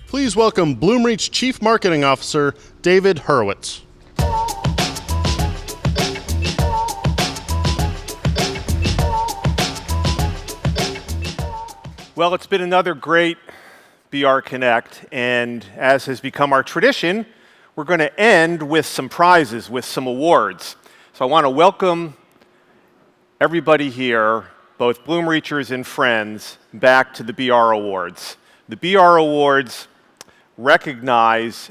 Please welcome Bloomreach Chief Marketing Officer, David Hurwitz. Well, it's been another great BR Connect, and as has become our tradition, we're going to end with some prizes, with some awards. So I want to welcome everybody here, both Bloomreachers and friends, back to the BR Awards. The BR Awards recognize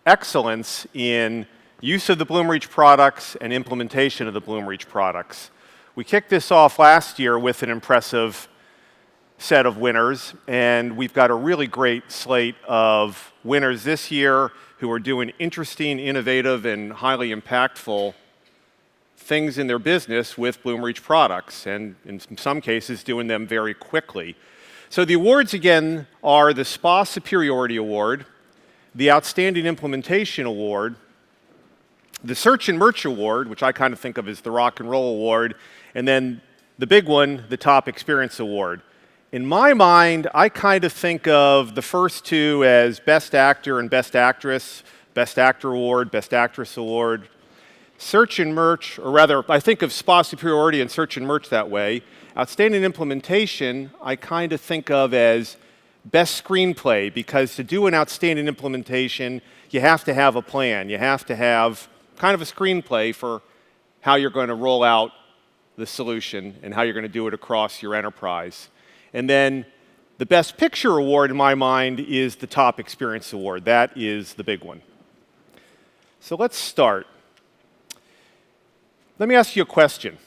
excellence in use of the Bloomreach products and implementation of the Bloomreach products. We kicked this off last year with an impressive set of winners, and we've got a really great slate of winners this year who are doing interesting, innovative, and highly impactful things in their business with Bloomreach products, and in some cases doing them very quickly. So the awards again are the SPA Superiority Award, the Outstanding Implementation Award, the Search and Merch Award, which I kind of think of as the Rock and Roll Award, and then the big one, the Top Experience Award. In my mind, I kind of think of the first two as Best Actor and Best Actress, Best Actor Award, Best Actress Award. Search and Merch, or rather, I think of SPA Superiority and Search and Merch that way. Outstanding Implementation, I kind of think of as Best Screenplay, because to do an outstanding implementation, you have to have a plan. You have to have kind of a screenplay for how you're going to roll out the solution and how you're going to do it across your enterprise. And then the Best Picture Award, in my mind, is the Top Experience Award. That is the big one. So let's start. Let me ask you a question.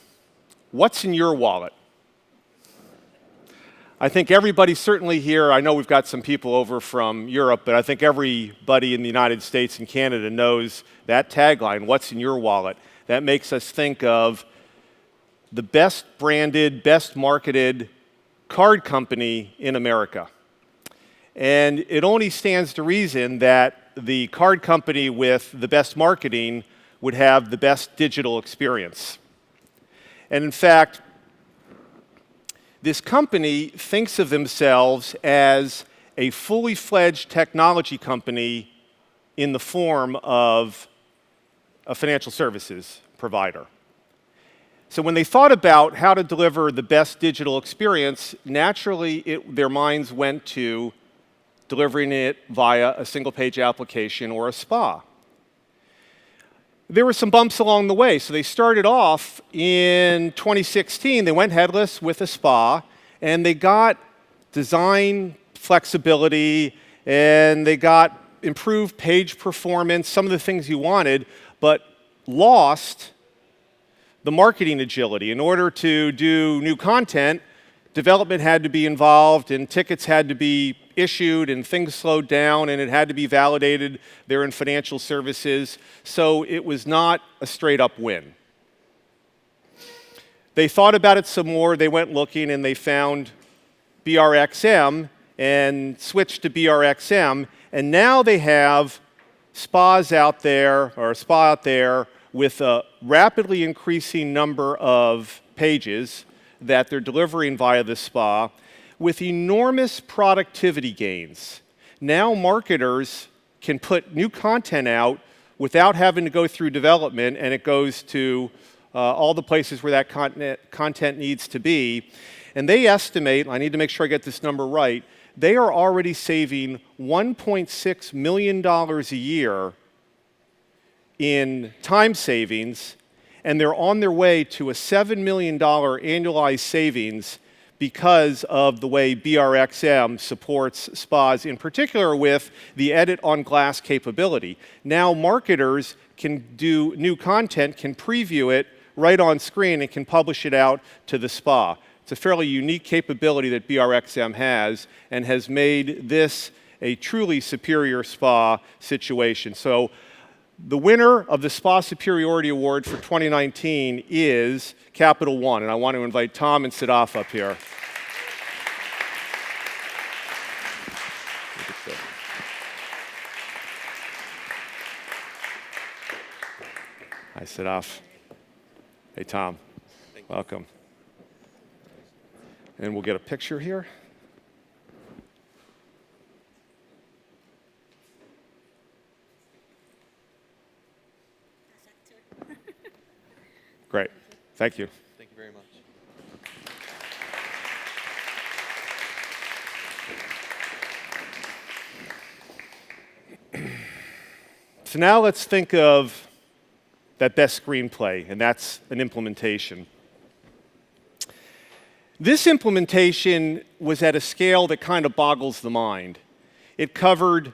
What's in your wallet? I think everybody certainly here, I know we've got some people over from Europe, but I think everybody in the United States and Canada knows that tagline, what's in your wallet? That makes us think of the best branded, best marketed card company in America. And it only stands to reason that the card company with the best marketing would have the best digital experience. And in fact, this company thinks of themselves as a fully fledged technology company in the form of a financial services provider. So when they thought about how to deliver the best digital experience, naturally their minds went to delivering it via a single-page application or a SPA. There were some bumps along the way. So they started off in 2016, they went headless with a SPA, and they got design flexibility, and they got improved page performance, some of the things you wanted, but lost the marketing agility. In order to do new content, development had to be involved, and tickets had to be issued, and things slowed down, and it had to be validated. They're in financial services, so it was not a straight-up win. They thought about it some more. They went looking, and they found BRXM and switched to BRXM, and now they have SPAs out there, or a SPA out there, with a rapidly increasing number of pages that they're delivering via the SPA, with enormous productivity gains. Now marketers can put new content out without having to go through development, and it goes to all the places where that content needs to be. And they estimate, I need to make sure I get this number right, they are already saving $1.6 million a year in time savings, and they're on their way to a $7 million annualized savings because of the way BRXM supports SPAs, in particular with the edit on glass capability. Now marketers can do new content, can preview it right on screen, and can publish it out to the SPA. It's a fairly unique capability that BRXM has, and has made this a truly superior SPA situation. So the winner of the SPA Superiority Award for 2019 is Capital One, and I want to invite Tom and Sadaf up here. Hi, Sadaf. Hey, Tom. Welcome. And we'll get a picture here. Great. Thank you. Thank you very much. So now let's think of that best screenplay, and that's an implementation. This implementation was at a scale that kind of boggles the mind. It covered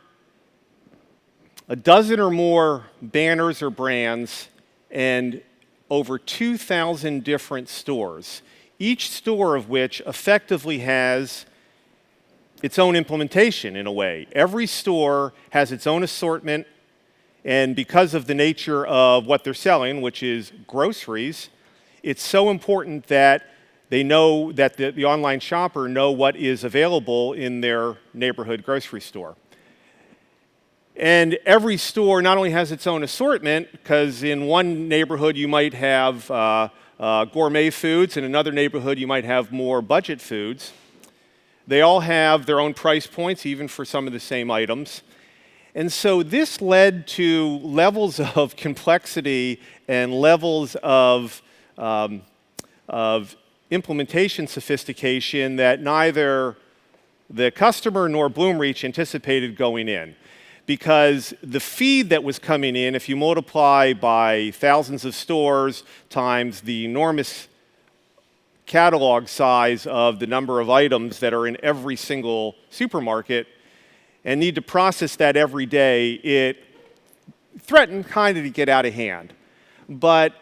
a dozen or more banners or brands and over 2,000 different stores, each store of which effectively has its own implementation in a way. Every store has its own assortment, and because of the nature of what they're selling, which is groceries, it's so important that they know that the online shopper know what is available in their neighborhood grocery store. And every store not only has its own assortment, because in one neighborhood you might have gourmet foods, in another neighborhood you might have more budget foods. They all have their own price points, even for some of the same items. And so this led to levels of complexity and levels of implementation sophistication that neither the customer nor Bloomreach anticipated going in. Because the feed that was coming in, if you multiply by thousands of stores times the enormous catalog size of the number of items that are in every single supermarket, and need to process that every day, it threatened kind of to get out of hand. But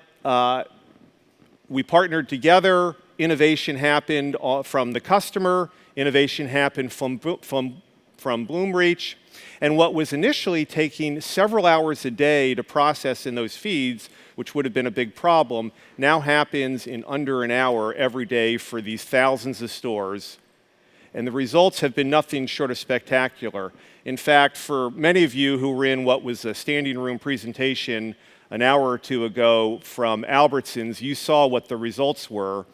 we partnered together. Innovation happened from the customer. Innovation happened from Bloomreach. And what was initially taking several hours a day to process in those feeds, which would have been a big problem, now happens in under an hour every day for these thousands of stores. And the results have been nothing short of spectacular. In fact, for many of you who were in what was a standing room presentation an hour or two ago from Albertsons, you saw what the results were.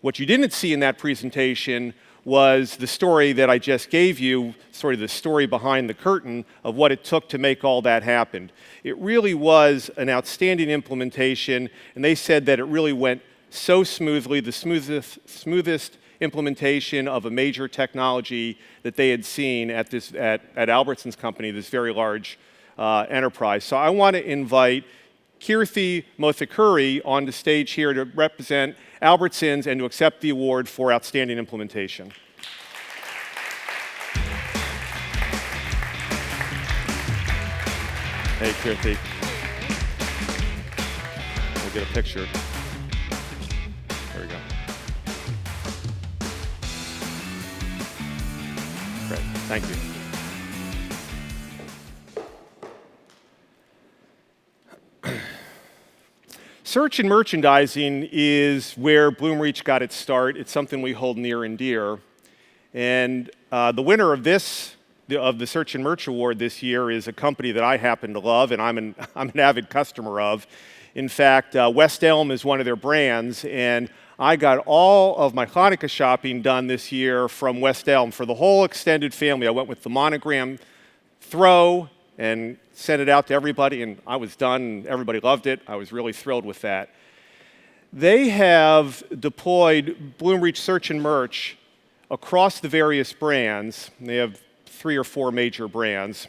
What you didn't see in that presentation was the story that I just gave you, sort of the story behind the curtain of what it took to make all that happen. It really was an outstanding implementation, and they said that it really went so smoothly, the smoothest implementation of a major technology that they had seen at Albertsons company, this very large enterprise. So I want to invite Kirthi Mothakuri on the stage here to represent Albertsons and to accept the award for outstanding implementation. Hey, Kirthi. We'll get a picture. There we go. Great, thank you. Search and merchandising is where Bloomreach got its start. It's something we hold near and dear. And the winner of the Search and Merch Award this year is a company that I happen to love, and I'm an avid customer of. In fact, West Elm is one of their brands, and I got all of my Hanukkah shopping done this year from West Elm for the whole extended family. I went with the monogram throw and sent it out to everybody, and I was done, and everybody loved it. I was really thrilled with that. They have deployed Bloomreach Search and Merch across the various brands. They have 3 or 4 major brands.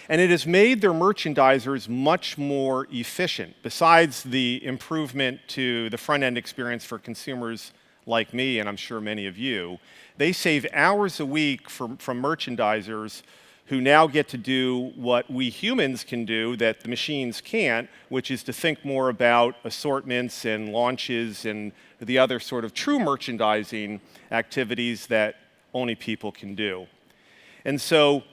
And it has made their merchandisers much more efficient. Besides the improvement to the front-end experience for consumers like me, and I'm sure many of you, they save hours a week from merchandisers who now get to do what we humans can do that the machines can't, which is to think more about assortments and launches and the other sort of true merchandising activities that only people can do. And so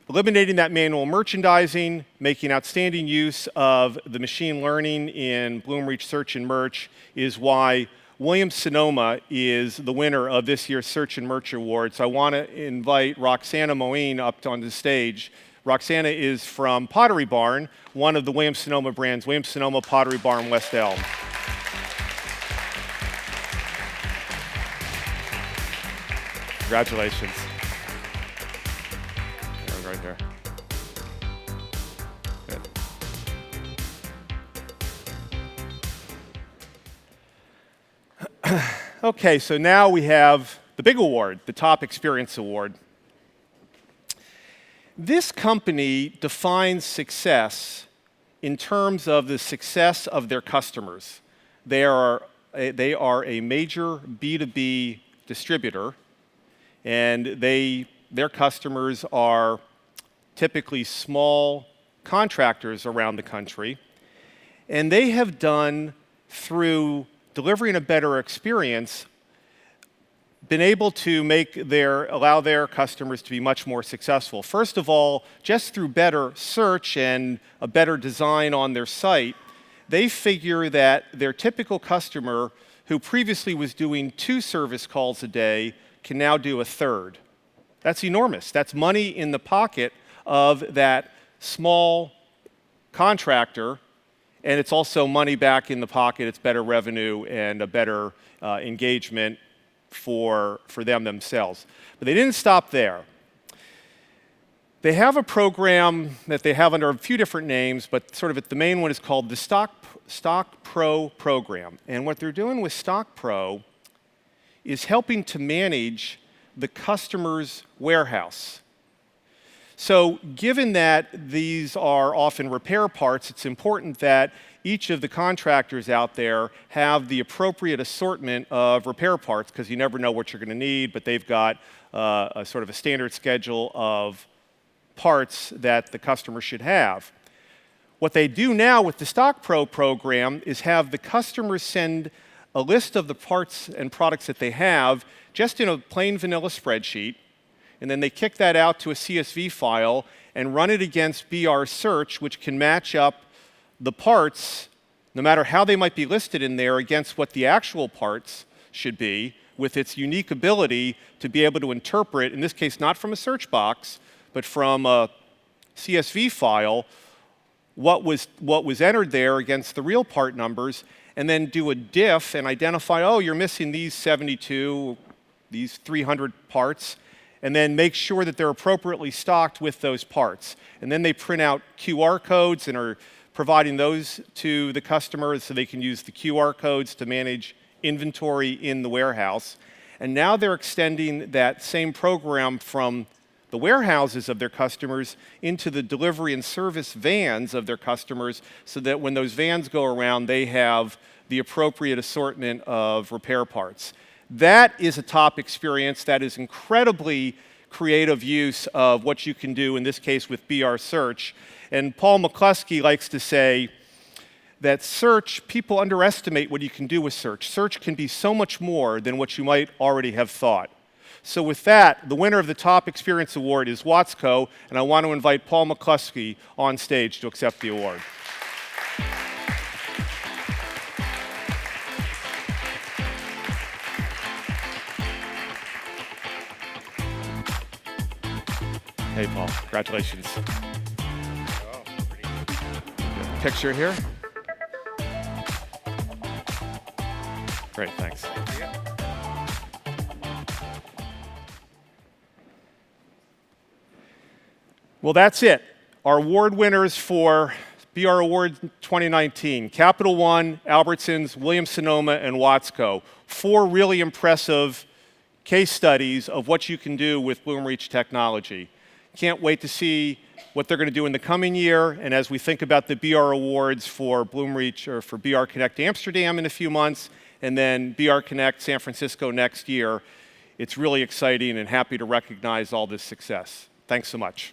eliminating that manual merchandising, making outstanding use of the machine learning in Bloomreach Search and Merch is why Williams-Sonoma is the winner of this year's Search and Merch Award. So I want to invite Roxana Moeen up on the stage. Roxana is from Pottery Barn, one of the Williams-Sonoma brands, Williams-Sonoma, Pottery Barn, West Elm. Congratulations. Right there. Good. Okay, so now we have the big award, the Top Experience Award. This company defines success in terms of the success of their customers. They are a major B2B distributor, and their customers are typically small contractors around the country. And they have done, through delivering a better experience, been able to allow their customers to be much more successful. First of all, just through better search and a better design on their site, they figure that their typical customer, who previously was doing 2 service calls a day, can now do a 3rd. That's enormous. That's money in the pocket of that small contractor, and it's also money back in the pocket. It's better revenue and a better engagement for them themselves. But they didn't stop there. They have a program that they have under a few different names, but sort of the main one is called the Stock Pro program. And what they're doing with Stock Pro is helping to manage the customer's warehouse. So given that these are often repair parts, it's important that each of the contractors out there have the appropriate assortment of repair parts, because you never know what you're going to need, but they've got a sort of a standard schedule of parts that the customer should have. What they do now with the Stock Pro program is have the customers send a list of the parts and products that they have just in a plain vanilla spreadsheet, and then they kick that out to a CSV file and run it against BR Search, which can match up the parts, no matter how they might be listed in there, against what the actual parts should be, with its unique ability to be able to interpret, in this case not from a search box, but from a CSV file, what was entered there against the real part numbers, and then do a diff and identify, oh, you're missing these 72, these 300 parts, and then make sure that they're appropriately stocked with those parts. And then they print out QR codes and are providing those to the customers so they can use the QR codes to manage inventory in the warehouse. And now they're extending that same program from the warehouses of their customers into the delivery and service vans of their customers, so that when those vans go around, they have the appropriate assortment of repair parts. That is a top experience. That is incredibly creative use of what you can do, in this case with BR Search. And Paul McCluskey likes to say that search, people underestimate what you can do with search. Search can be so much more than what you might already have thought. So with that, the winner of the Top Experience Award is Watsco, and I want to invite Paul McCluskey on stage to accept the award. Hey, Paul, congratulations. Picture here. Great, thanks. Well, that's it. Our award winners for BR Award 2019, Capital One, Albertsons, Williams-Sonoma, and Watsco. 4 really impressive case studies of what you can do with Bloomreach technology. Can't wait to see what they're going to do in the coming year, and as we think about the BR Awards for Bloomreach, or for BR Connect Amsterdam in a few months, and then BR Connect San Francisco next year, it's really exciting and happy to recognize all this success. Thanks so much.